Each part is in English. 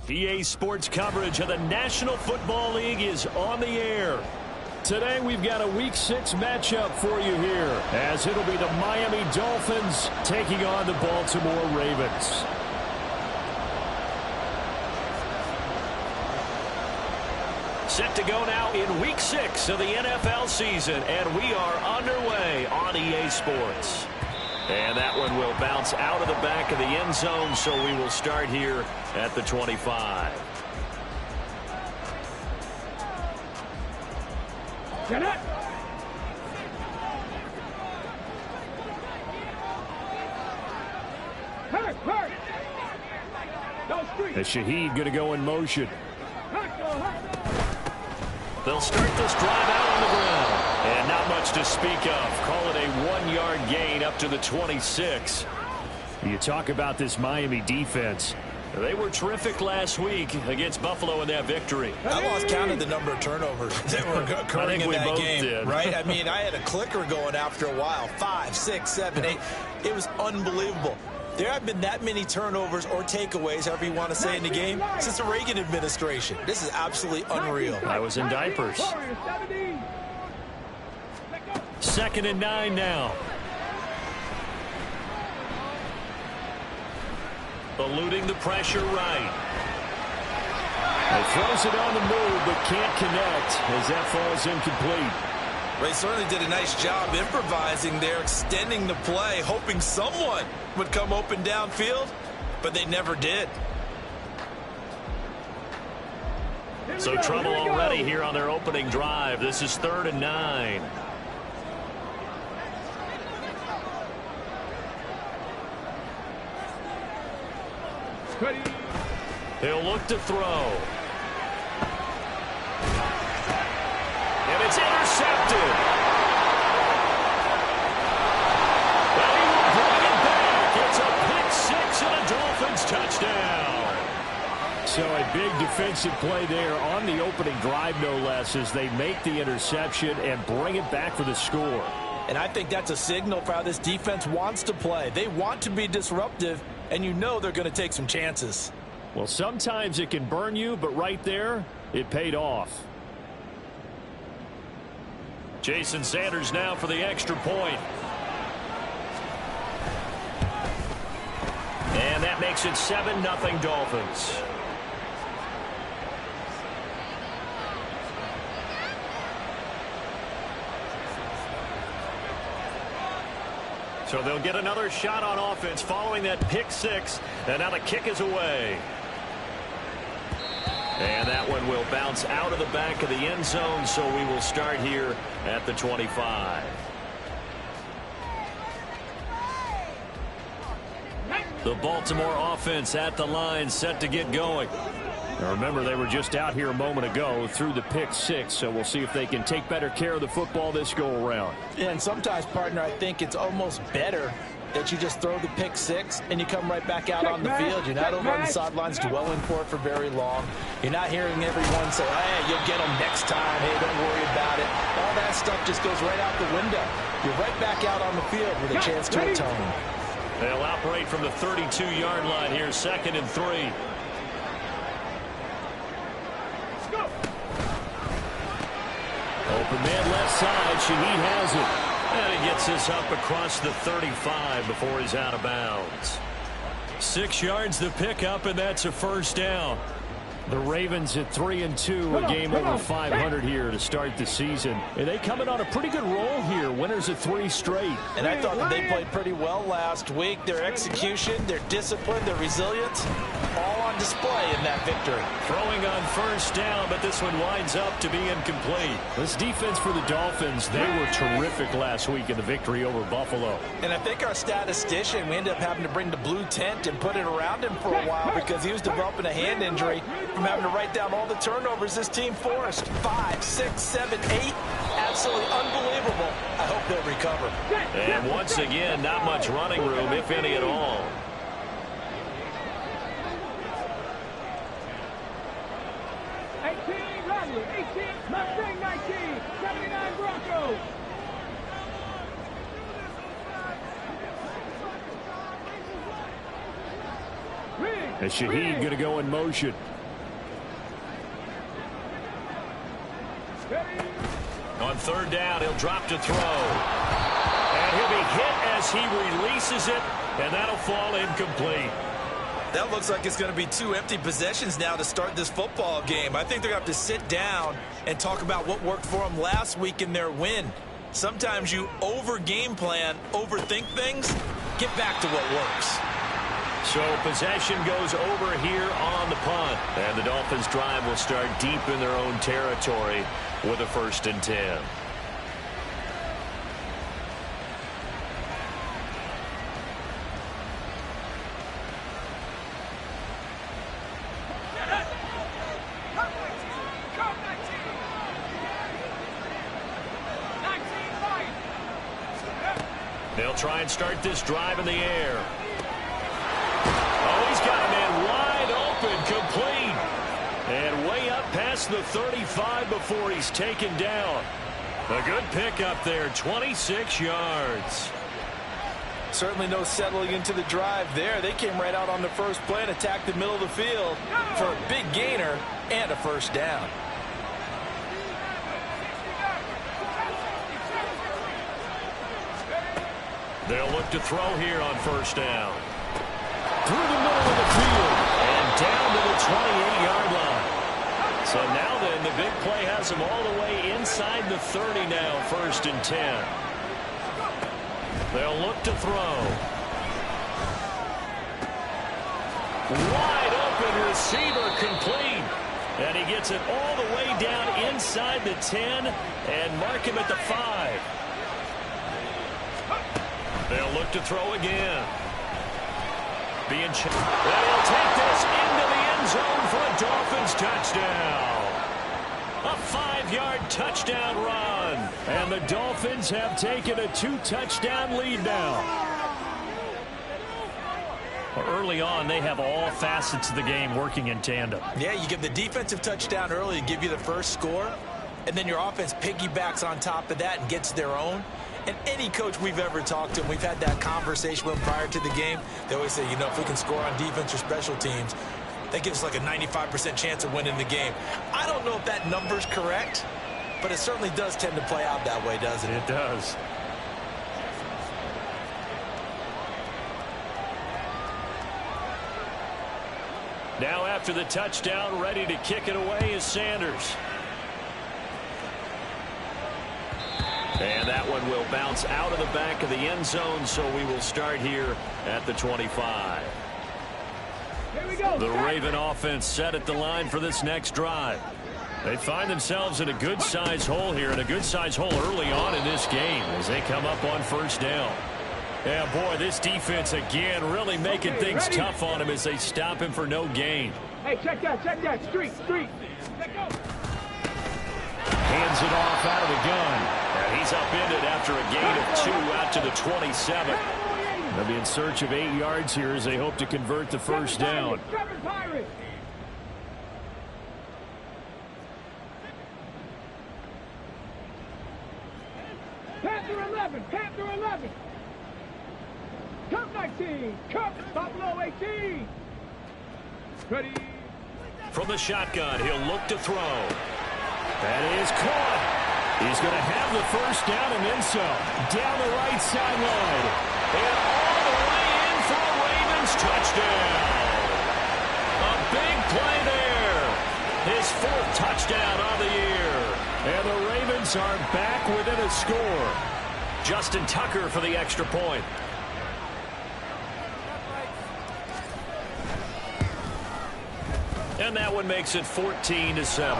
EA Sports coverage of the National Football League is on the air. Today we've got a Week 6 matchup for you here, as it'll be the Miami Dolphins taking on the Baltimore Ravens. Set to go now in Week 6 of the NFL season, and we are underway on EA Sports. And that one will bounce out of the back of the end zone, so we will start here at the 25. Get it! As Shaheed going to go in motion. They'll start this drive out on the ground. And not much to speak of. Call it a 1-yard gain up to the 26. You talk about this Miami defense. They were terrific last week against Buffalo in that victory. I lost count of the number of turnovers that were occurring in that game. Right? I mean, I had a clicker going after a while. 5, 6, 7, 8. It was unbelievable. There have been that many turnovers or takeaways, however you want to say, in the game since the Reagan administration. This is absolutely unreal. I was in diapers. 2nd and 9 now. Eluding the pressure right. He throws it on the move but can't connect as that falls incomplete. They certainly did a nice job improvising there, extending the play, hoping someone would come open downfield, but they never did. So trouble already here on their opening drive. This is 3rd and 9. He'll look to throw. And it's intercepted. And he will bring it back. It's a pick 6 and a Dolphins touchdown. So a big defensive play there on the opening drive, no less, as they make the interception and bring it back for the score. And I think that's a signal for how this defense wants to play. They want to be disruptive, and you know they're going to take some chances. Well, sometimes it can burn you, but right there, it paid off. Jason Sanders now for the extra point. And that makes it 7-0 Dolphins. So they'll get another shot on offense following that pick 6. And now the kick is away. And that one will bounce out of the back of the end zone, so we will start here at the 25. The Baltimore offense at the line, set to get going. Now remember, they were just out here a moment ago through the pick 6, so we'll see if they can take better care of the football this go-around. Yeah, and sometimes, partner, I think it's almost better that you just throw the pick 6 and you come right back out on the field. You're not over on the sidelines dwelling for it for very long. You're not hearing everyone say, hey, you'll get them next time. Hey, don't worry about it. All that stuff just goes right out the window. You're right back out on the field with a chance to atone. They'll operate from the 32-yard line here, 2nd and 3. Open man left side. Shaheed has it. And he gets this up across the 35 before he's out of bounds. 6 yards the pickup, and that's a first down. The Ravens at 3-2, a game over 500 here to start the season. And they coming on a pretty good roll here. Winners of 3 straight. And I thought that they played pretty well last week. Their execution, their discipline, their resilience, all on on display in that victory. Throwing on first down, but this one winds up to be incomplete. This defense for the Dolphins, they were terrific last week in the victory over Buffalo. And I think our statistician, we ended up having to bring the blue tent and put it around him for a while because he was developing a hand injury from having to write down all the turnovers this team forced. 5, 6, 7, 8. Absolutely unbelievable. I hope they'll recover. And once again, not much running room, if any at all. Mustang 19, 79 Broncos. And Shaheed going to go in motion. On third down, he'll drop to throw. And he'll be hit as he releases it, and that'll fall incomplete. That looks like it's going to be 2 empty possessions now to start this football game. I think they're going to have to sit down and talk about what worked for them last week in their win. Sometimes you over-game plan, overthink things, get back to what works. So possession goes over here on the punt. And the Dolphins' drive will start deep in their own territory with a 1st and 10. They'll try and start this drive in the air. Oh, he's got a man wide open, complete. And way up past the 35 before he's taken down. A good pickup there, 26 yards. Certainly no settling into the drive there. They came right out on the first play and attacked the middle of the field for a big gainer and a 1st down. They'll look to throw here on 1st down. Through the middle of the field and down to the 28-yard line. So now then, the big play has them all the way inside the 30 now, 1st and 10. They'll look to throw. Wide open receiver, complete. And he gets it all the way down inside the 10 and mark him at the 5. They'll look to throw again. Being checked. And he'll take this into the end zone for a Dolphins touchdown. A 5-yard touchdown run. And the Dolphins have taken a 2-touchdown lead now. Early on, they have all facets of the game working in tandem. Yeah, you give the defensive touchdown early to give you the first score, and then your offense piggybacks on top of that and gets their own. And any coach we've ever talked to, and we've had that conversation with them prior to the game, they always say, you know, if we can score on defense or special teams, that gives us like a 95% chance of winning the game. I don't know if that number's correct, but it certainly does tend to play out that way, doesn't it? It does. Now after the touchdown, ready to kick it away is Sanders. And that one will bounce out of the back of the end zone, so we will start here at the 25. Here we go. The Raven offense set at the line for this next drive. They find themselves in a good-sized hole here, and a good-sized hole early on in this game as they come up on 1st down. Yeah, boy, this defense again really making things tough on him as they stop him for no gain. Hey, check that, street. Hands it off out of the gun. And he's upended after a gain of 2 out to the 27. They'll be in search of 8 yards here as they hope to convert the 1st down. Panther 11. Cup 19. Cup Buffalo 18. Ready. From the shotgun, he'll look to throw. That is caught. He's going to have the 1st down and then some. Down the right sideline. And all the way in for a Ravens touchdown. A big play there. His 4th touchdown of the year. And the Ravens are back within a score. Justin Tucker for the extra point. And that one makes it 14-7.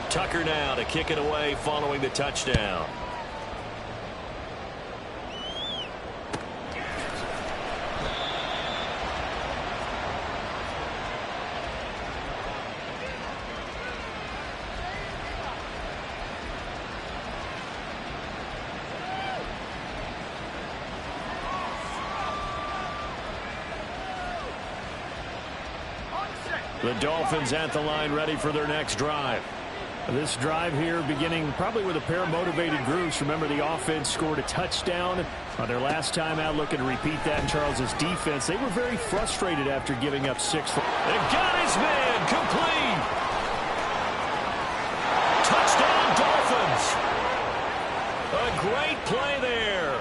Tucker now to kick it away following the touchdown. The Dolphins at the line ready for their next drive. This drive here beginning probably with a pair of motivated groups. Remember, the offense scored a touchdown on their last time out, looking to repeat that in Charles's defense. They were very frustrated after giving up 6. They got his man complete. Touchdown Dolphins. A great play there.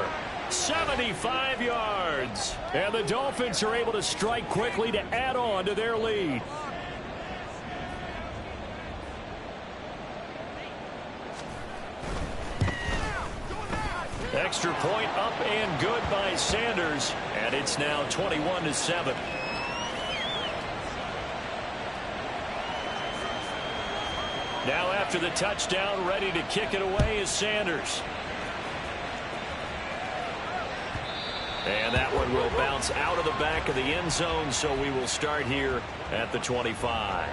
75 yards. And the Dolphins are able to strike quickly to add on to their lead. Extra point up and good by Sanders, and it's now 21-7. Now after the touchdown, ready to kick it away is Sanders. And that one will bounce out of the back of the end zone, so we will start here at the 25.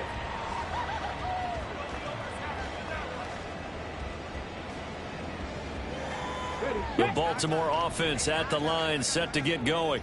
The Baltimore offense at the line, set to get going.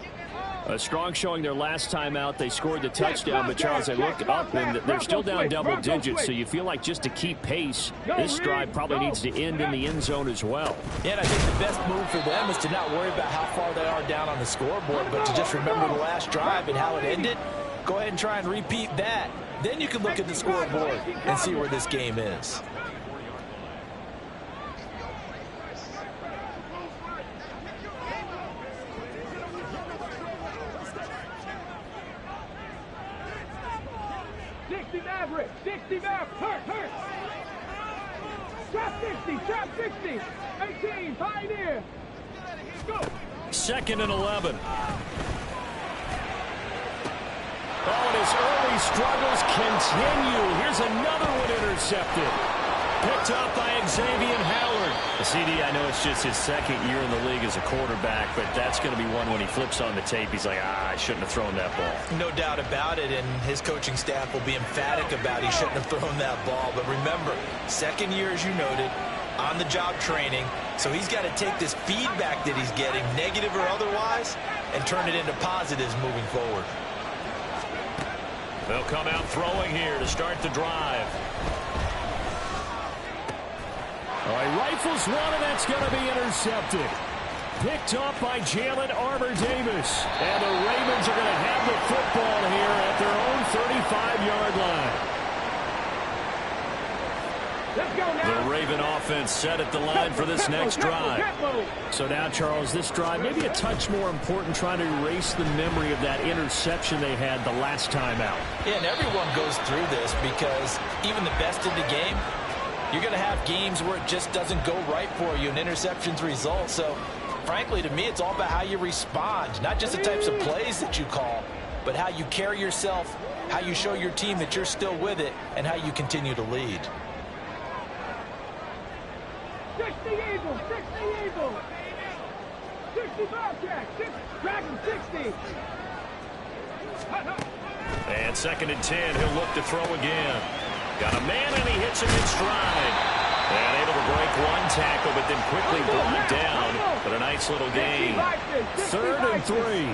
A strong showing their last time out. They scored the touchdown, but Charles, they look up and they're still down double digits, so you feel like just to keep pace, this drive probably needs to end in the end zone as well. Yeah, and I think the best move for them is to not worry about how far they are down on the scoreboard, but to just remember the last drive and how it ended. Go ahead and try and repeat that. Then you can look at the scoreboard and see where this game is. Maverick, 60 Maverick, hurt. Trap 60, trap 60, 18, Pioneer. Go. 2nd and 11. Oh, and his early struggles continue. Here's another one intercepted. Picked up by Xavier Howard. CD, I know it's just his 2nd year in the league as a quarterback, but that's going to be one when he flips on the tape. He's like, I shouldn't have thrown that ball. No doubt about it, and his coaching staff will be emphatic about he shouldn't have thrown that ball. But remember, 2nd year, as you noted, on-the-job training, so he's got to take this feedback that he's getting, negative or otherwise, and turn it into positives moving forward. They'll come out throwing here to start the drive. All right, rifles one, and that's going to be intercepted. Picked up by Jalen Armour-Davis. And the Ravens are going to have the football here at their own 35-yard line. Let's go now. The Raven offense set at the line for this next drive. So now, Charles, this drive maybe a touch more important, trying to erase the memory of that interception they had the last time out. Yeah, and everyone goes through this because even the best in the game, you're going to have games where it just doesn't go right for you, and interceptions result. So, frankly, to me, it's all about how you respond, not just the types of plays that you call, but how you carry yourself, how you show your team that you're still with it, and how you continue to lead. 60 Eagles, 60 Eagles. 60 Bobcats, Dragon 60. And 2nd and 10, he'll look to throw again. Got a man, and he hits him in stride. And able to break one tackle, but then quickly brought down. But a nice little gain. 3rd and 3.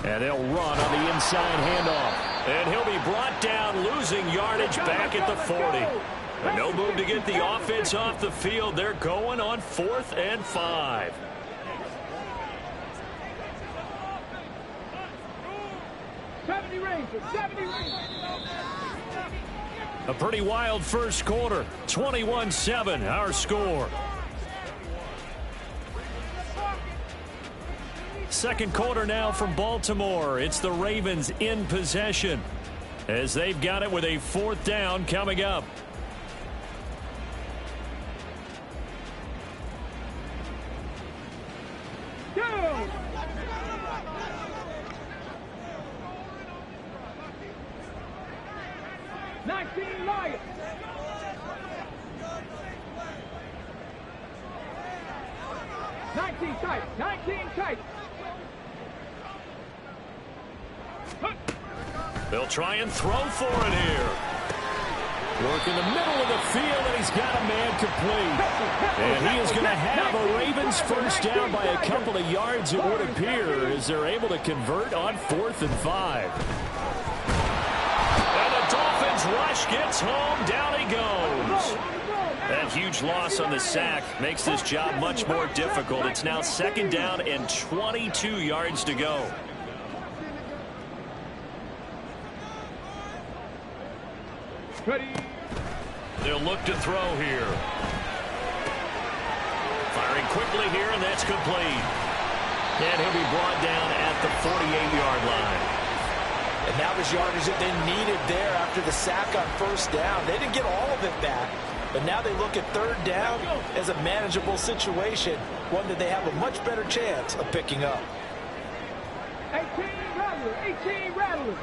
And they'll run on the inside handoff. And he'll be brought down, losing yardage back at the 40. And no move to get the offense off the field. They're going on 4th and 5. 70 Rangers, 70 Rangers. A pretty wild first quarter. 21-7, our score. Second quarter now from Baltimore. It's the Ravens in possession as they've got it with a 4th down coming up. Go! 19 Lions. 19 tight, 19 tight. They'll try and throw for it here. Work in the middle of the field, and he's got a man complete. And he is going to have a Ravens first down by a couple of yards, it would appear, as they're able to convert on 4th and 5. And the Dolphins rush gets home. Down he goes. That huge loss on the sack makes this job much more difficult. It's now 2nd down and 22 yards to go. Ready. They'll look to throw here. Firing quickly here, and that's complete. And he'll be brought down at the 48-yard line. And now there's yardage that they needed there after the sack on 1st down. They didn't get all of it back, but now they look at 3rd down as a manageable situation, one that they have a much better chance of picking up. 18 Rattlers, 18 Rattlers.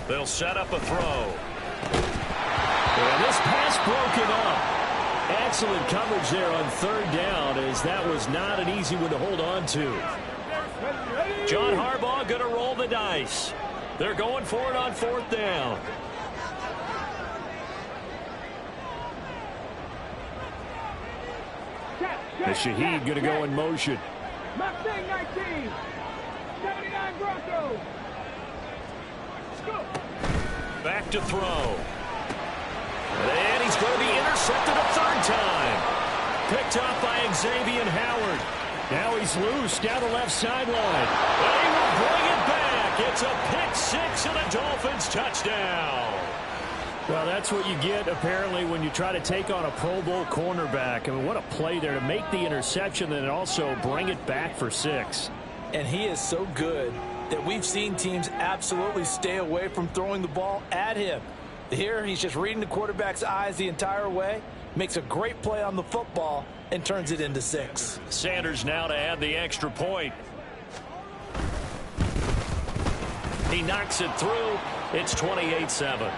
They'll set up a throw. And this pass broken up. Excellent coverage there on 3rd down, as that was not an easy one to hold on to. John Harbaugh going to roll the dice. They're going for it on 4th down. The Shaheed going to go in motion. Mustang 19. 79 Broncos. Go. Back to throw. And he's going to be intercepted a 3rd time. Picked up by Xavier Howard. Now he's loose down the left sideline. And he will bring it back. It's a pick 6 and a Dolphins touchdown. Well, that's what you get, apparently, when you try to take on a Pro Bowl cornerback. I mean, what a play there to make the interception and also bring it back for 6. And he is so good that we've seen teams absolutely stay away from throwing the ball at him. Here, he's just reading the quarterback's eyes the entire way, makes a great play on the football, and turns it into 6. Sanders now to add the extra point. He knocks it through. It's 28-7.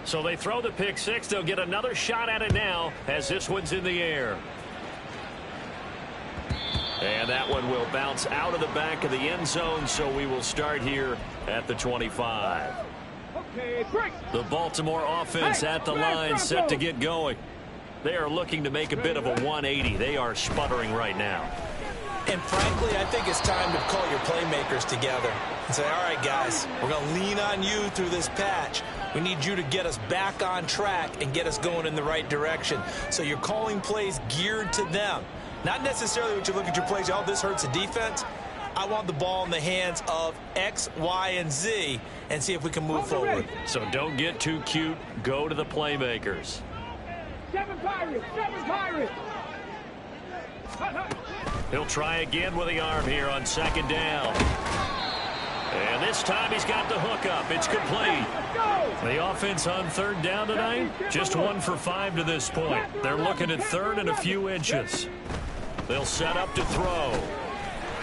So they throw the pick 6. They'll get another shot at it now as this one's in the air. And that one will bounce out of the back of the end zone, so we will start here at the 25. Okay, break. The Baltimore offense at the line, set to get going. They are looking to make a bit of a 180. They are sputtering right now. And frankly, I think it's time to call your playmakers together and say, all right, guys, we're going to lean on you through this patch. We need you to get us back on track and get us going in the right direction. So you're calling plays geared to them. Not necessarily what you look at your plays, oh, this hurts the defense. I want the ball in the hands of X, Y, and Z and see if we can move forward. So don't get too cute. Go to the playmakers. 7 Pirates, 7 Pirates. He'll try again with the arm here on 2nd down. And this time he's got the hook up. It's complete. The offense on 3rd down tonight, just 1 for 5 to this point. They're looking at 3rd and a few inches. They'll set up to throw.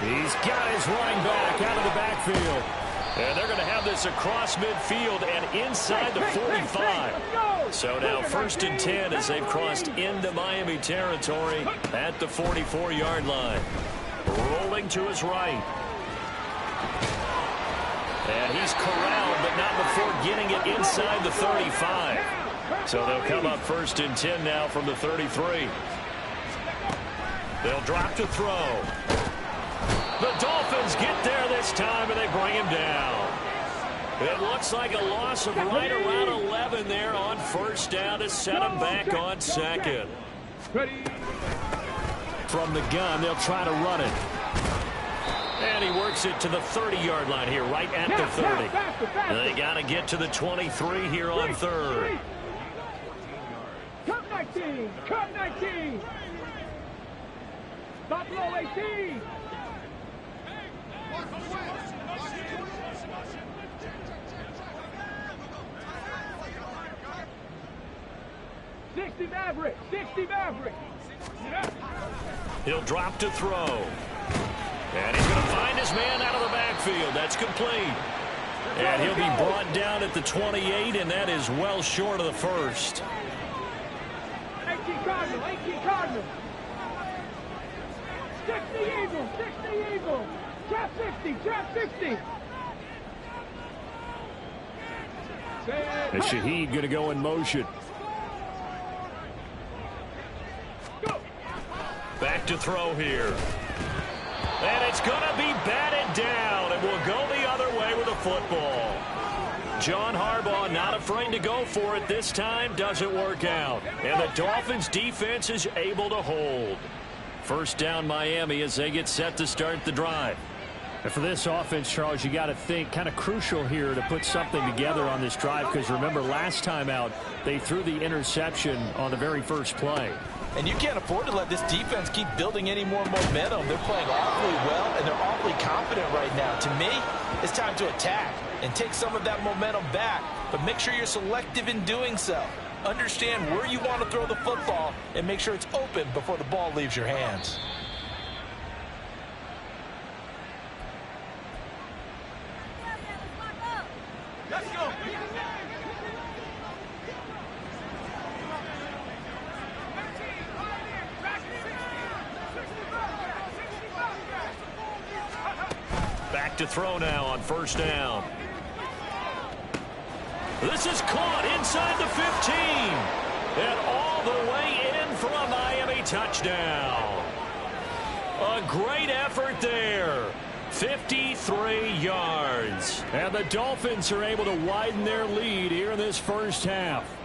He's got his running back out of the backfield. And they're going to have this across midfield and inside the 45. So now 1st and 10 as they've crossed into Miami territory at the 44-yard line. Rolling to his right. And he's corralled, but not before getting it inside the 35. So they'll come up 1st and 10 now from the 33. They'll drop to throw. The Dolphins get there this time, and they bring him down. It looks like a loss of right around 11 there on 1st down to set him back on 2nd. From the gun, they'll try to run it. And he works it to the 30-yard line here, right at the 30. They got to get to the 23 here on 3rd. Cut 19. Cut 19. Buffalo 18. Maverick. 60 Maverick. He'll drop to throw. And he's going to find his man out of the backfield. That's complete. And he'll be brought down at the 28, and that is well short of the 1st. 18 Cardinal. 18 Cardinal. 60 Eagle. 60 Eagle. Trap 60. Trap 60. And Shaheed going to go in motion. Back to throw here. And it's going to be batted down, and we'll go the other way with the football. John Harbaugh not afraid to go for it this time. Doesn't work out. And the Dolphins defense is able to hold. 1st down Miami as they get set to start the drive. And for this offense, Charles, you got to think kind of crucial here to put something together on this drive, because remember last time out they threw the interception on the very first play. And you can't afford to let this defense keep building any more momentum. They're playing awfully well, and they're awfully confident right now. To me, it's time to attack and take some of that momentum back, but make sure you're selective in doing so. Understand where you want to throw the football and make sure it's open before the ball leaves your hands. Let's go. Back to throw now on 1st down. This is caught inside the 15. And all the way in for a Miami touchdown. A great effort there. 53 yards. And the Dolphins are able to widen their lead here in this 1st half.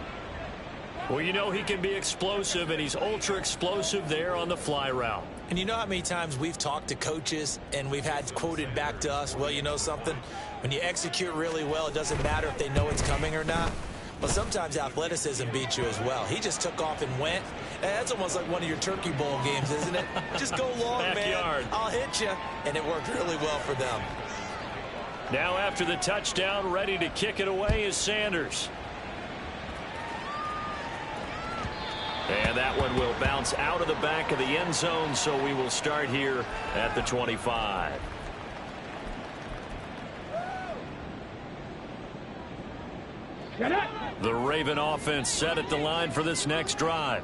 Well, you know he can be explosive, and he's ultra explosive there on the fly route. And you know how many times we've talked to coaches and we've had quoted back to us, well, you know something? When you execute really well, it doesn't matter if they know it's coming or not. Well, sometimes athleticism beats you as well. He just took off and went. And that's almost like one of your Turkey Bowl games, isn't it? Just go long, man. I'll hit you. And it worked really well for them. Now after the touchdown, ready to kick it away is Sanders. And that one will bounce out of the back of the end zone, so we will start here at the 25. The Raven offense set at the line for this next drive.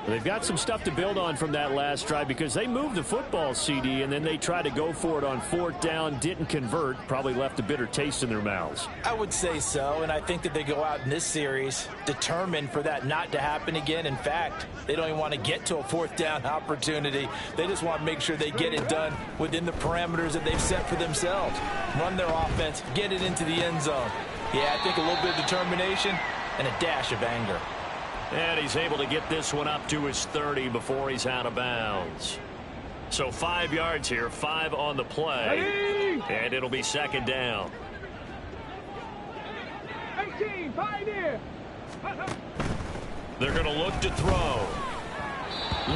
They've got some stuff to build on from that last drive, because they moved the football, CD, and then they tried to go for it on 4th down, didn't convert, probably left a bitter taste in their mouths. I would say so, and I think that they go out in this series determined for that not to happen again. In fact, they don't even want to get to a 4th down opportunity. They just want to make sure they get it done within the parameters that they've set for themselves. Run their offense, get it into the end zone. Yeah, I think a little bit of determination and a dash of anger. And he's able to get this one up to his 30 before he's out of bounds. So 5 yards here, 5 on the play. And it'll be 2nd down. 18, 5 here. They're going to look to throw.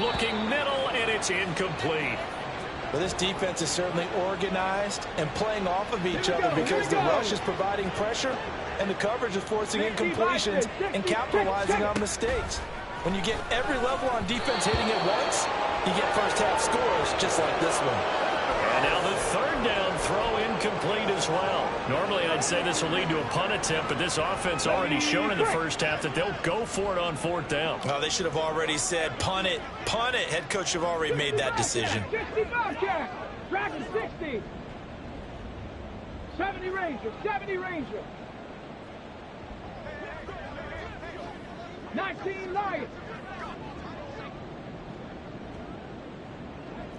Looking middle, and it's incomplete. Well, this defense is certainly organized and playing off of each other, because the rush is providing pressure and the coverage is forcing incompletions and capitalizing on mistakes. When you get every level on defense hitting at once, you get first half scores just like this one. And now the 3rd down throw incomplete as well. Normally I'd say this will lead to a punt attempt, but this offense already shown in the first half that they'll go for it on 4th down. Oh, they should have already said punt it, punt it. Head coach should have already made that decision. 60 Bobcat. Dragon 60. 70 Ranger. 70 Ranger. 19 Lions.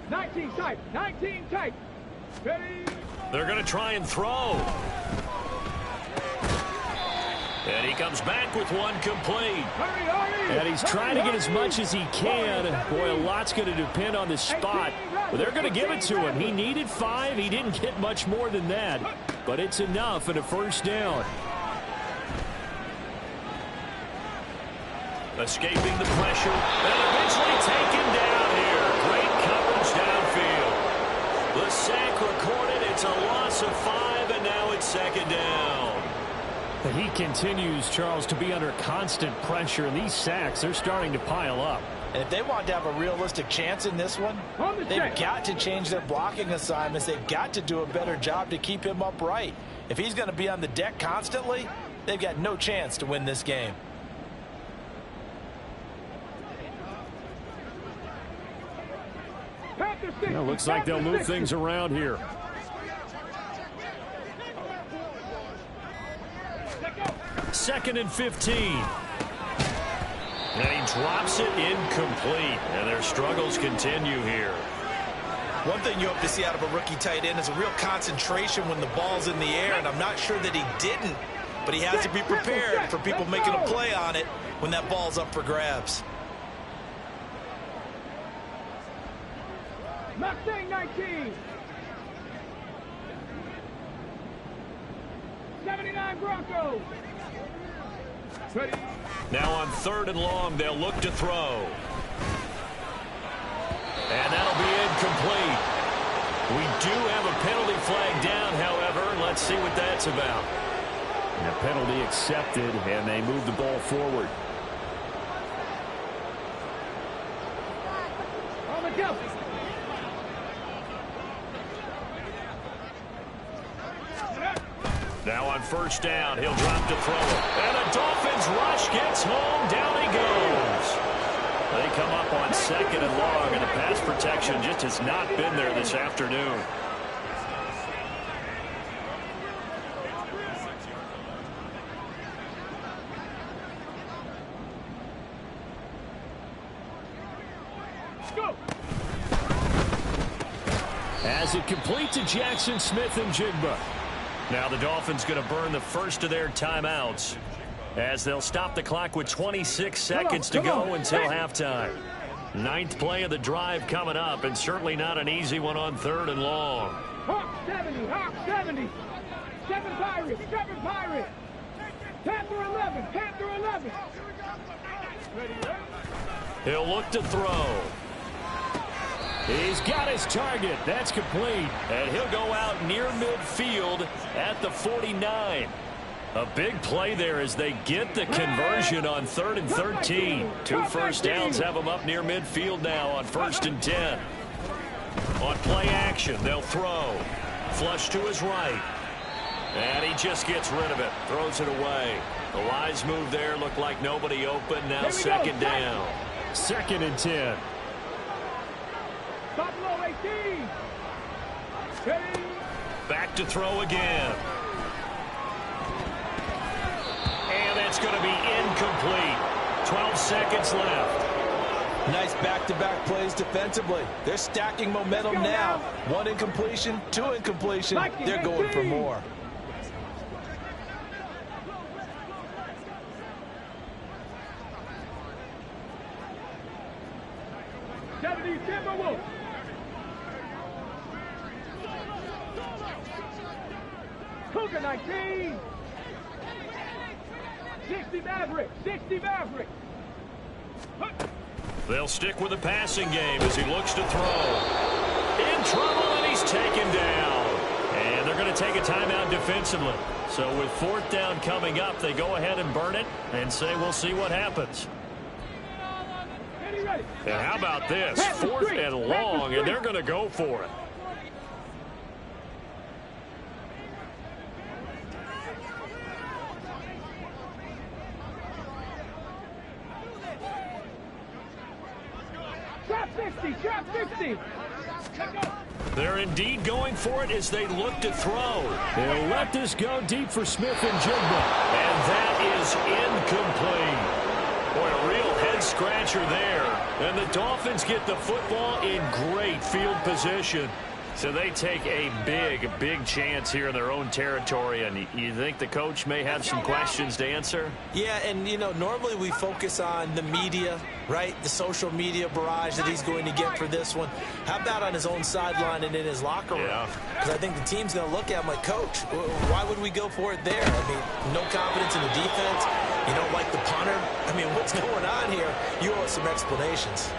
19 tight. 19 tight. Ready. They're going to try and throw. And he comes back with one complete. Hurry, hurry. And he's trying to get as much as he can. Boy, a lot's going to depend on the spot. But they're going to give it to him. He needed 5. He didn't get much more than that. But it's enough and a first down. Escaping the pressure. And eventually taken down here. Great coverage downfield. The sack recorded. It's a loss of 5, and now it's second down. He continues, Charles, to be under constant pressure, and these sacks are starting to pile up. And if they want to have a realistic chance in this one, they've got to change their blocking assignments. They've got to do a better job to keep him upright. If he's going to be on the deck constantly, they've got no chance to win this game. Well, looks like they'll move things around here. Second and 15. And he drops it incomplete. And their struggles continue here. One thing you hope to see out of a rookie tight end is a real concentration when the ball's in the air, and I'm not sure that he didn't, but he has to be prepared for people making a play on it when that ball's up for grabs. Mustang 19. 79 Broncos. Ready. Now on 3rd and long, they'll look to throw. And that'll be incomplete. We do have a penalty flag down, however. Let's see what that's about. And a penalty accepted, and they move the ball forward. On the go. Now on 1st down, he'll drop to throw it. And the Dolphins rush gets home. Down he goes. They come up on 2nd and long, and the pass protection just has not been there this afternoon. Go. As it complete to Jackson Smith-Njigba. Now the Dolphins going to burn the first of their timeouts as they'll stop the clock with 26 seconds to go until halftime. 9th play of the drive coming up, and certainly not an easy one on 3rd and long. Hawk 70, Hawk 70. 7 Pirates, 7 Pirates. Panther 11, Panther 11. Ready, ready. He'll look to throw. He's got his target. That's complete. And he'll go out near midfield at the 49. A big play there as they get the conversion on 3rd and 13. 2 first downs have them up near midfield now on 1st and 10. On play action, they'll throw. Flush to his right. And he just gets rid of it. Throws it away. The wise move there. Looked like nobody open. Now 2nd down. 2nd and 10. Buffalo 18. Ready. Back to throw again. And that's going to be incomplete. 12 seconds left. Nice back-to-back plays defensively. They're stacking momentum now. 1 incompletion, 2 incompletion. They're going for more. Cougar 19. 60 Maverick. 60 Maverick. They'll stick with the passing game as he looks to throw. In trouble, and he's taken down. And they're going to take a timeout defensively. So with 4th down coming up, they go ahead and burn it and say we'll see what happens. And how about this? 4th and long, and they're going to go for it. Trap 50, trap 50. They're indeed going for it as they look to throw. They'll let this go deep for Smith-Njigba. And that is incomplete. Boy, a real head-scratcher there. And the Dolphins get the football in great field position. So they take a big chance here in their own territory. And you think the coach may have some questions to answer? Yeah, and, you know, normally we focus on the media, right? The social media barrage that he's going to get for this one. How about on his own sideline and in his locker room? Because I think the team's going to look at him like, Coach, why would we go for it there? I mean, no confidence in the defense. You don't like the punter. I mean, what's going on here? You owe us some explanations.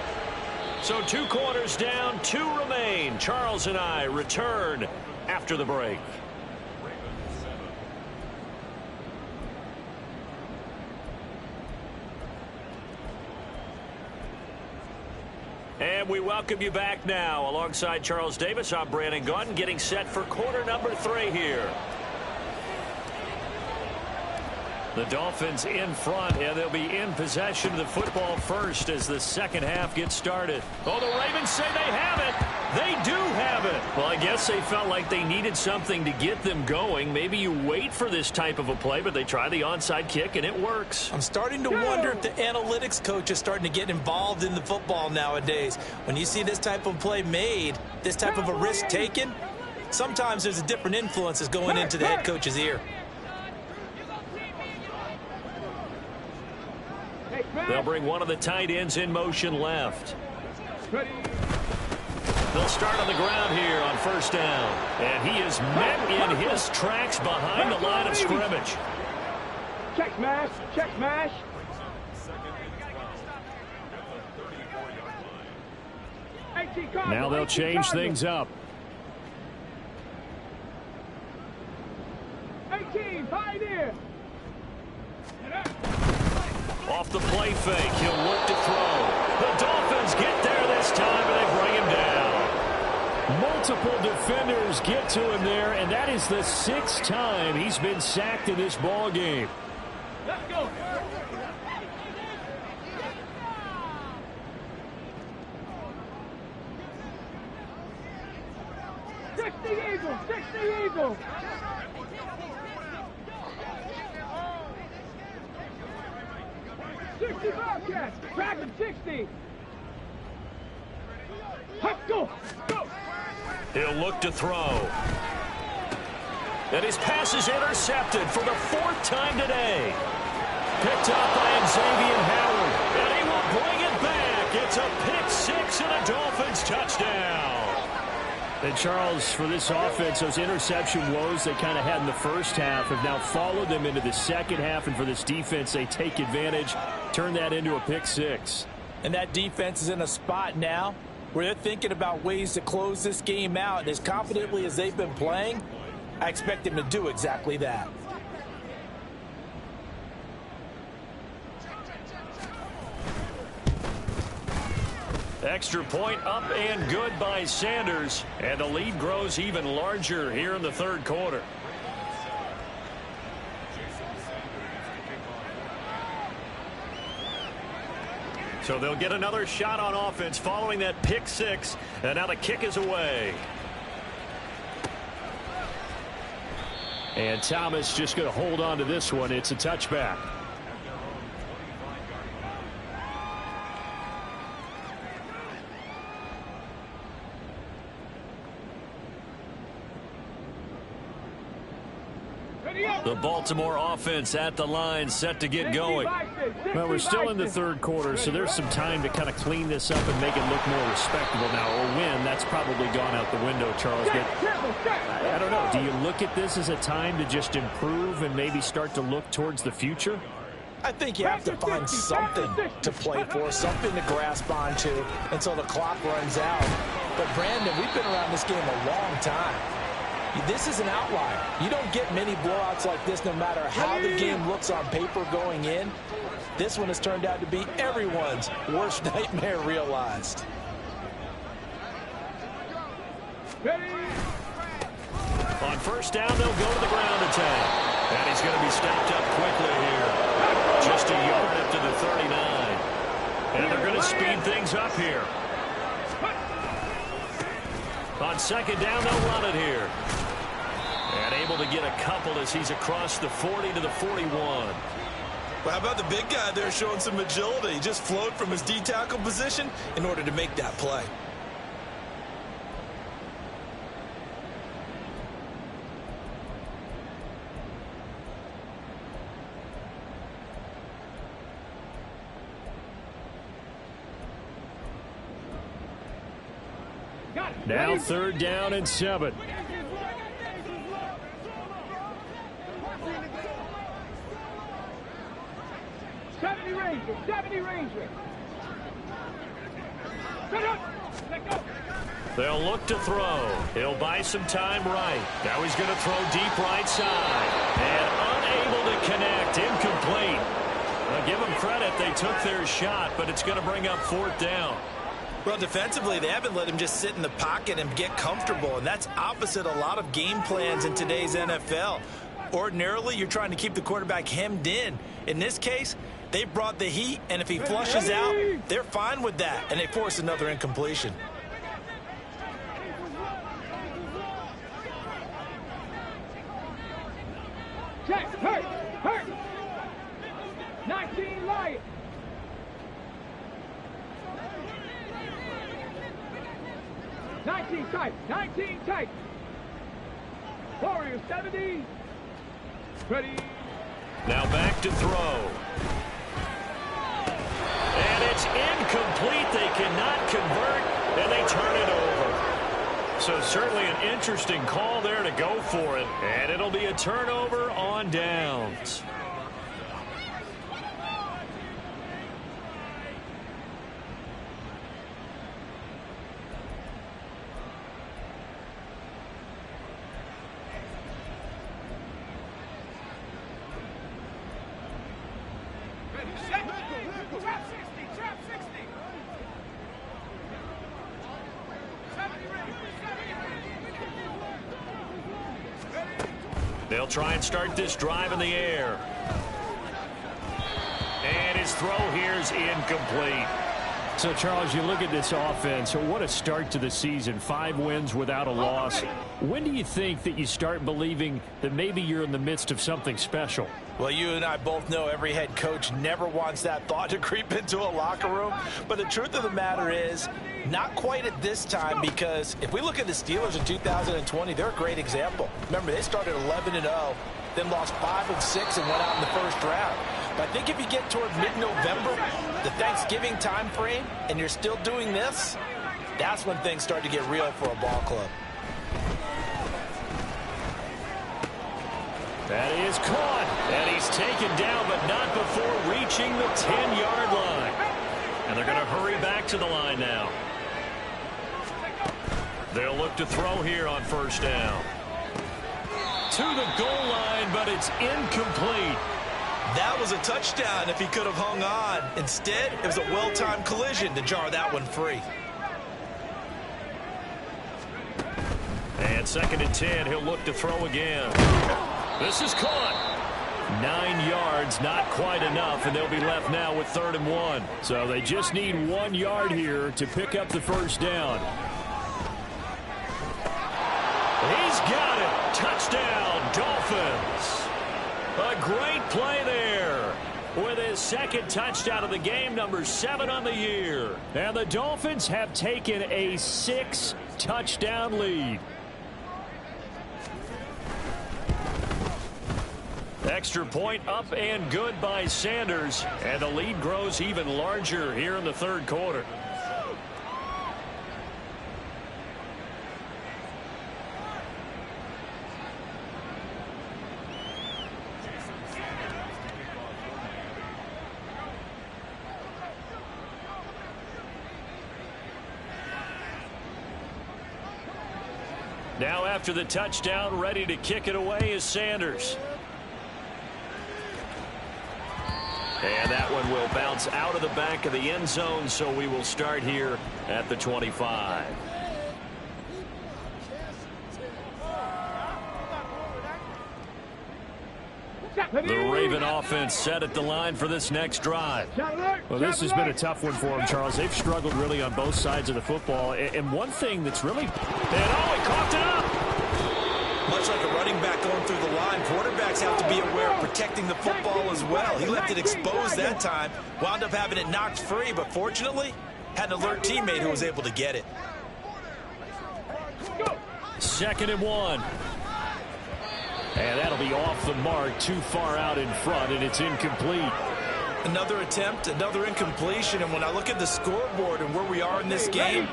So 2 quarters down, 2 remain. Charles and I return after the break. And we welcome you back now. Alongside Charles Davis, I'm Brandon Gaudin, getting set for quarter number 3 here. The Dolphins in front, and they'll be in possession of the football first as the second half gets started. Oh, the Ravens say they have it. They do have it. Well, I guess they felt like they needed something to get them going. Maybe you wait for this type of a play, but they try the onside kick, and it works. I'm starting to wonder if the analytics coach is starting to get involved in the football nowadays. When you see this type of play made, this type of a risk taken, sometimes there's a different influences going into the head coach's ear. They'll bring one of the tight ends in motion left. They'll start on the ground here on first down. And he is met in his tracks behind the line of scrimmage. Check smash. Check smash. Now they'll change things up. 18, Pioneer. Off the play fake, he'll look to throw. The Dolphins get there this time, and they bring him down. Multiple defenders get to him there, and that is the 6th time he's been sacked in this ball game. Let's go. Eagles, 60 Eagles. Bobcats, track him 60. Let's go. He'll look to throw. And his pass is intercepted for the 4th time today. Picked up by Xavier Howard. And he will bring it back. It's a pick 6 and a Dolphins touchdown. And Charles, for this offense, those interception woes they kind of had in the first half have now followed them into the second half. And for this defense, they take advantage, turn that into a pick 6. And that defense is in a spot now where they're thinking about ways to close this game out. And as confidently as they've been playing, I expect them to do exactly that. Extra point up and good by Sanders. And the lead grows even larger here in the 3rd quarter. So they'll get another shot on offense following that pick 6. And now the kick is away. And Thomas just going to hold on to this one. It's a touchback. The Baltimore offense at the line, set to get going. Well, we're still in the 3rd quarter, so there's some time to kind of clean this up and make it look more respectable now. Or win, that's probably gone out the window, Charles. But I don't know. Do you look at this as a time to just improve and maybe start to look towards the future? I think you have to find something to play for, something to grasp onto until the clock runs out. But, Brandon, we've been around this game a long time. This is an outlier. You don't get many blowouts like this no matter how the game looks on paper going in. This one has turned out to be everyone's worst nightmare realized. On first down, they'll go to the ground attack. And he's going to be stopped up quickly here. Just a yard up to the 39. And they're going to speed things up here. On second down, they'll run it here. And able to get a couple as he's across the 40 to the 41. Well, how about the big guy there showing some agility? He just flowed from his D-tackle position in order to make that play. Now 3rd down and 7. They'll look to throw. He'll buy some time right. Now he's going to throw deep right side. And unable to connect. Incomplete. I'll give them credit. They took their shot, but it's going to bring up 4th down. Well, defensively, they haven't let him just sit in the pocket and get comfortable, and that's opposite a lot of game plans in today's NFL. Ordinarily, you're trying to keep the quarterback hemmed in. In this case, they brought the heat, and if he flushes out, they're fine with that, and they force another incompletion. Check, hurt. 19 Lions. 19 tight. Warriors 70. Ready. Now back to throw. And it's incomplete. They cannot convert, and they turn it over. So certainly an interesting call there to go for it. And it'll be a turnover on downs. They'll try and start this drive in the air. And his throw here is incomplete. So, Charles, you look at this offense, so what a start to the season. 5 wins without a loss. When do you think that you start believing that maybe you're in the midst of something special? Well, you and I both know every head coach never wants that thought to creep into a locker room. But the truth of the matter is, not quite at this time, because if we look at the Steelers in 2020, they're a great example. Remember, they started 11-0, then lost 5-6 and went out in the first round. But I think if you get toward mid-November, the Thanksgiving time frame, and you're still doing this, that's when things start to get real for a ball club. That is caught, and he's taken down, but not before reaching the 10-yard line. And they're going to hurry back to the line now. They'll look to throw here on 1st down. To the goal line, but it's incomplete. That was a touchdown if he could have hung on. Instead, it was a well-timed collision to jar that one free. And 2nd and 10, he'll look to throw again. This is caught. 9 yards, not quite enough, and they'll be left now with 3rd and 1. So they just need 1 yard here to pick up the 1st down. He's got it. Touchdown, Dolphins. A great play there with his 2nd touchdown of the game, number 7 on the year. And the Dolphins have taken a 6-touchdown lead. Extra point up and good by Sanders, and the lead grows even larger here in the 3rd quarter. Now after the touchdown, ready to kick it away is Sanders. And that one will bounce out of the back of the end zone, so we will start here at the 25. The Raven offense set at the line for this next drive. Well, this has been a tough one for them, Charles. They've struggled really on both sides of the football. And one thing that's really... And he coughed it up. much like a running back going through the line, quarterbacks have to be aware of protecting the football as well. He left it exposed that time, wound up having it knocked free, but fortunately, had an alert teammate who was able to get it. 2nd and 1. And that'll be off the mark, too far out in front, and it's incomplete. Another attempt, another incompletion, and when I look at the scoreboard and where we are in this game,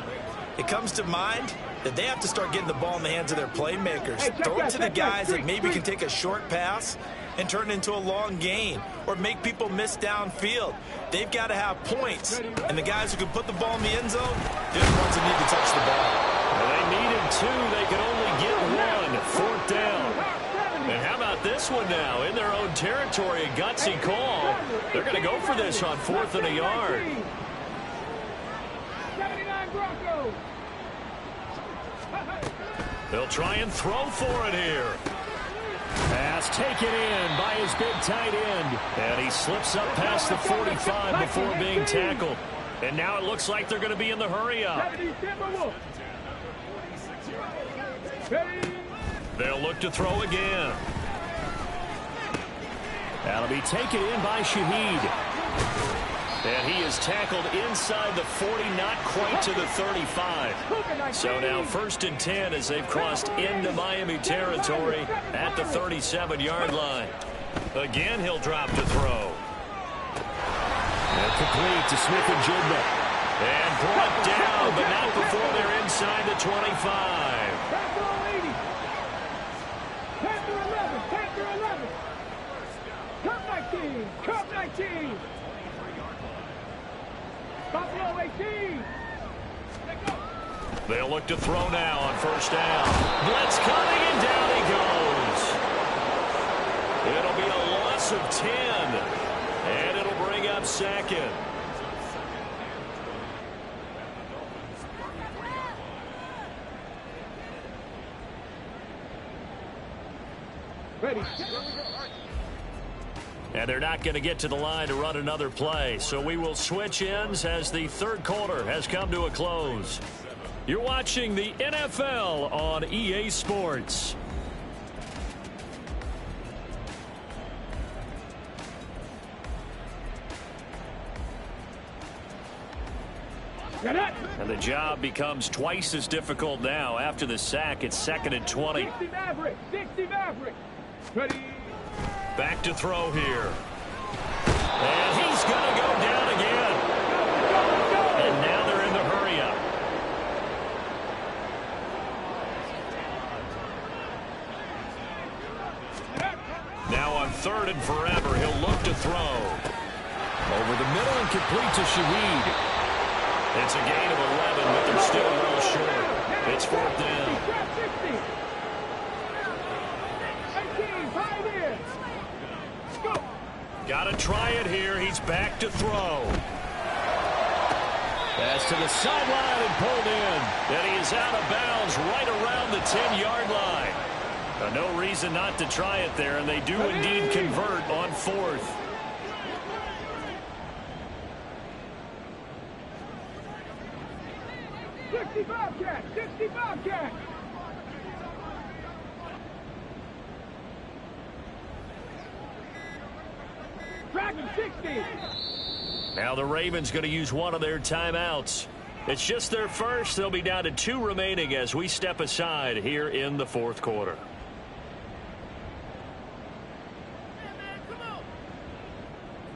it comes to mind that they have to start getting the ball in the hands of their playmakers. Throw it to the guys that maybe can take a short pass and turn it into a long gain or make people miss downfield. They've got to have points, and the guys who can put the ball in the end zone, they're the ones who need to touch the ball. Well, they needed 2. They could only get 1. 4th down. And how about this one now? In their own territory, a gutsy call. They're going to go for this on 4th and a yard. 79 Broncos. They'll try and throw for it here. Pass taken in by his big tight end. And he slips up past the 45 before being tackled. And now it looks like they're going to be in the hurry-up. They'll look to throw again. That'll be taken in by Shaheed. And he is tackled inside the 40, not quite to the 35. So now 1st and 10 as they've crossed into Miami territory at the 37-yard line. Again, he'll drop to throw. And complete to Smith-Njigba. And brought down, but not before they're inside the 25. Cup 19. Buffalo 18. They'll look to throw now on 1st down. Blitz coming, and down he goes. It'll be a loss of 10, and it'll bring up 2nd. Ready. And they're not going to get to the line to run another play. So we will switch ends as the 3rd quarter has come to a close. You're watching the NFL on EA Sports. And the job becomes twice as difficult now. After the sack, it's 2nd and 20. 60 Maverick. 60 Maverick. Ready. Back to throw here. And he's going to go down again. And now they're in the hurry-up. Now on 3rd and forever, he'll look to throw. Over the middle and complete to Shaheed. It's a gain of 11, but they're still well short. It's 4th down. Got to try it here. He's back to throw. Pass to the sideline and pulled in. And he is out of bounds right around the 10-yard line. No reason not to try it there, and they do indeed convert on 4th. Bobcat. 60 Bobcat. Dragon 60. Now the Ravens going to use one of their timeouts. It's just their first. They'll be down to 2 remaining as we step aside here in the 4th quarter.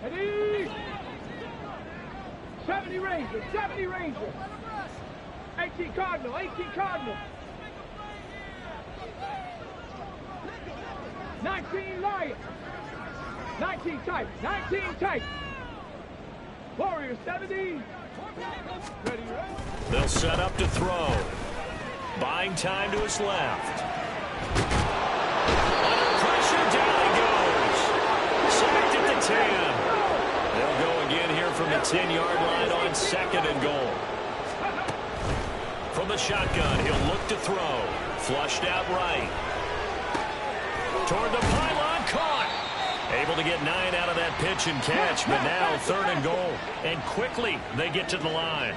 Ready? 70 Rangers. 70 Rangers. 18 Cardinal. 18 Cardinal. 19 Lions. 19 Type. 19 Type. Warriors 70. Ready, They'll set up to throw. Buying time to his left. Under pressure, down he goes. Sacked at the 10. They'll go again here from the 10-yard line on 2nd and goal. From the shotgun, he'll look to throw. Flushed out right. Toward the pylon, caught. Able to get 9 out of that pitch and catch, but now 3rd and goal. And quickly, they get to the line.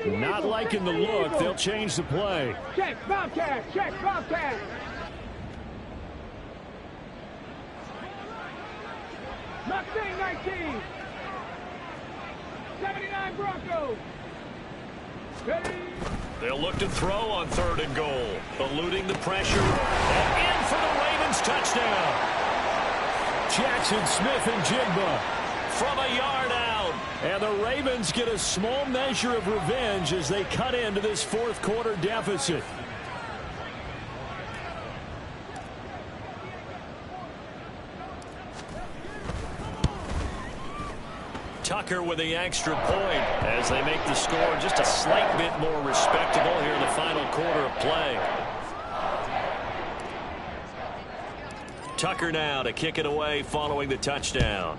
Not liking the look. They'll change the play. Check, Bobcat. Check, Bobcat. Mustang 19. 79 Broncos. Ready. They'll look to throw on 3rd and goal. Eluding the pressure. And in for the Ravens touchdown. Jackson Smith and Jigba from a yard out. And the Ravens get a small measure of revenge as they cut into this 4th quarter deficit. Tucker with the extra point as they make the score just a slight bit more respectable here in the final quarter of play. Tucker now to kick it away following the touchdown.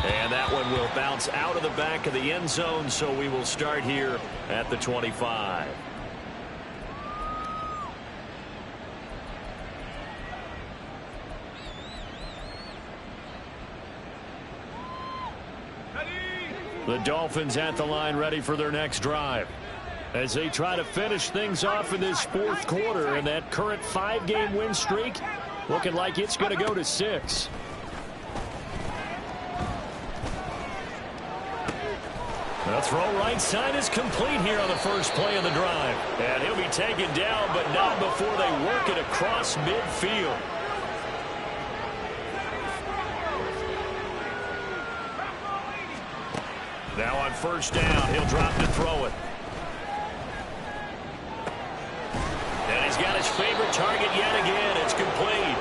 And that one will bounce out of the back of the end zone, so we will start here at the 25. The Dolphins at the line ready for their next drive as they try to finish things off in this 4th quarter, and that current 5-game win streak looking like it's going to go to 6. The throw right side is complete here on the first play of the drive. And he'll be taken down, but not before they work it across midfield. Now on 1st down, he'll drop to throw it. And he's got his favorite target yet again. It's complete.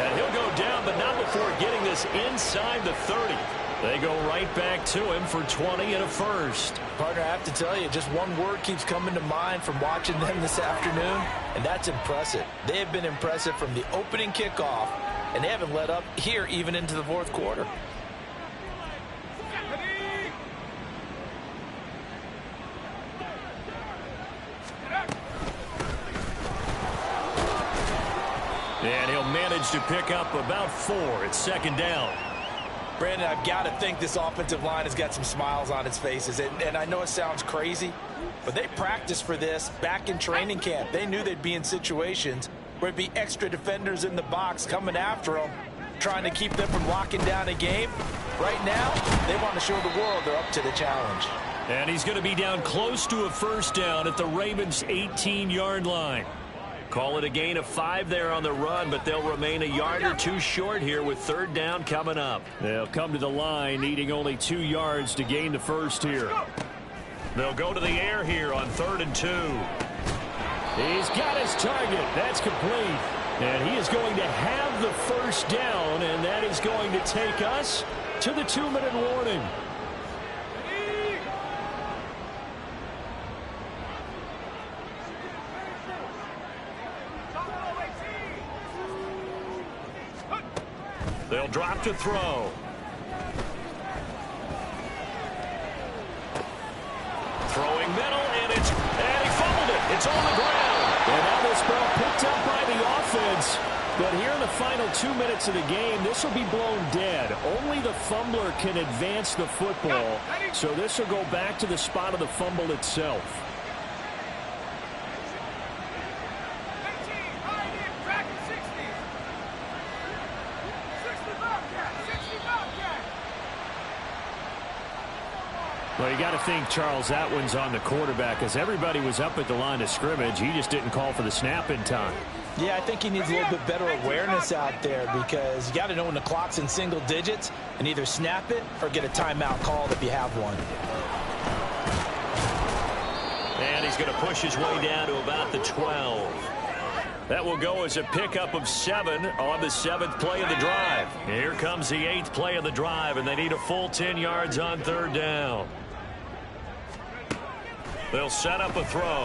And he'll go down, but not before getting this inside the 30. They go right back to him for 20 and a first. Partner, I have to tell you, just one word keeps coming to mind from watching them this afternoon, and that's impressive. They have been impressive from the opening kickoff, and they haven't let up here even into the 4th quarter. And he'll manage to pick up about 4. It's 2nd down. Brandon, I've got to think this offensive line has got some smiles on its faces. And I know it sounds crazy, but they practiced for this back in training camp. They knew they'd be in situations where there'd be extra defenders in the box coming after them, trying to keep them from locking down a game. Right now, they want to show the world they're up to the challenge. And he's going to be down close to a 1st down at the Ravens' 18-yard line. Call it a gain of 5 there on the run, but they'll remain a yard or 2 short here with 3rd down coming up. They'll come to the line needing only 2 yards to gain the first here. They'll go to the air here on 3rd and 2. He's got his target. That's complete. And he is going to have the 1st down, and that is going to take us to the 2-minute warning. They'll drop to throw. Throwing middle, and he fumbled it. It's on the ground. And now this ball picked up by the offense. But here in the final 2 minutes of the game, this will be blown dead. Only the fumbler can advance the football. So this will go back to the spot of the fumble itself. Well, you got to think, Charles, that one's on the quarterback as everybody was up at the line of scrimmage. He just didn't call for the snap in time. Yeah, I think he needs a little bit better awareness out there because you got to know when the clock's in single digits and either snap it or get a timeout called if you have one. And he's going to push his way down to about the 12. That will go as a pickup of 7 on the 7th play of the drive. Here comes the 8th play of the drive, and they need a full 10 yards on 3rd down. They'll set up a throw.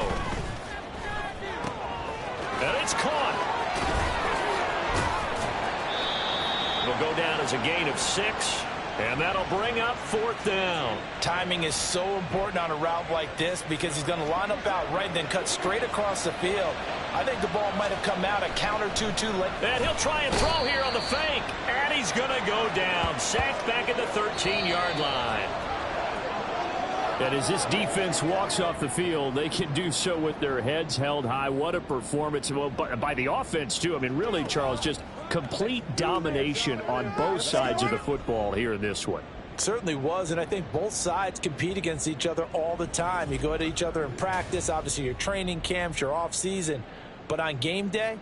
And it's caught. It'll go down as a gain of 6. And that'll bring up 4th down. Timing is so important on a route like this because he's going to line up out right and then cut straight across the field. I think the ball might have come out a counter too late. And he'll try and throw here on the fake. And he's going to go down. Sacked back at the 13-yard line. And as this defense walks off the field, they can do so with their heads held high. What a performance. Well, by the offense, too. I mean, really, Charles, just complete domination on both sides of the football here in this one. Certainly was, and I think both sides compete against each other all the time. You go at each other in practice, obviously your training camps, your off-season. But on game day,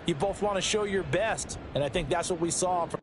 you both want to show your best, and I think that's what we saw from